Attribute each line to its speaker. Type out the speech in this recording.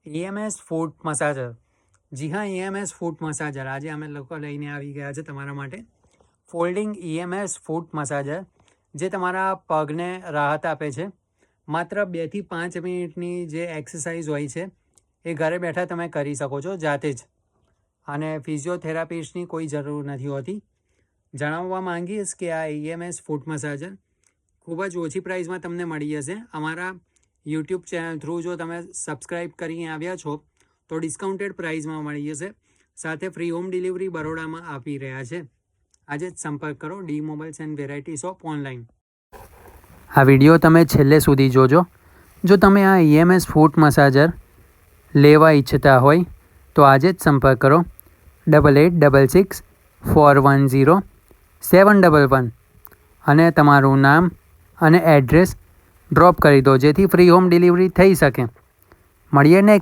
Speaker 1: EMS ફૂટ મસાજર. જી હા, EMS ફૂટ મસાજર આજે અમે લોકો લઈને આવી ગયા છે તમારા માટે ફોલ્ડિંગ EMS ફૂટ મસાજર, જે તમારા પગને રાહત આપે છે. માત્ર 2 થી 5 મિનિટની જે એક્સરસાઇઝ હોય છે એ ઘરે બેઠા તમે કરી શકો છો જાતે જ, અને ફિઝિયોથેરાપિસ્ટની કોઈ જરૂર નથી હોતી. જણાવવા માંગીશ કે આ EMS ફૂટ મસાજર ખૂબ જ ઓછી પ્રાઇસમાં તમને મળી જશે. અમારા યુટ્યુબ ચેનલ થ્રુ જો તમે સબસ્ક્રાઈબ કરીને આવ્યા છો તો ડિસ્કાઉન્ટેડ પ્રાઇસમાં મળી જશે. સાથે ફ્રી હોમ ડિલિવરી બરોડામાં આપી રહ્યા છે. આજે જ સંપર્ક કરો D mobiles and varieties of online. આ વિડીયો તમે છેલ્લે સુધી જોજો. જો તમે આ EMS ફૂટ મસાજર લેવા ઈચ્છતા હોય તો આજે જ સંપર્ક કરો 8866 410 711 અને તમારું નામ અને એડ્રેસ ડ્રોપ કરી દો, જેથી ફ્રી હોમ ડિલિવરી થઈ શકે. મળીએ ને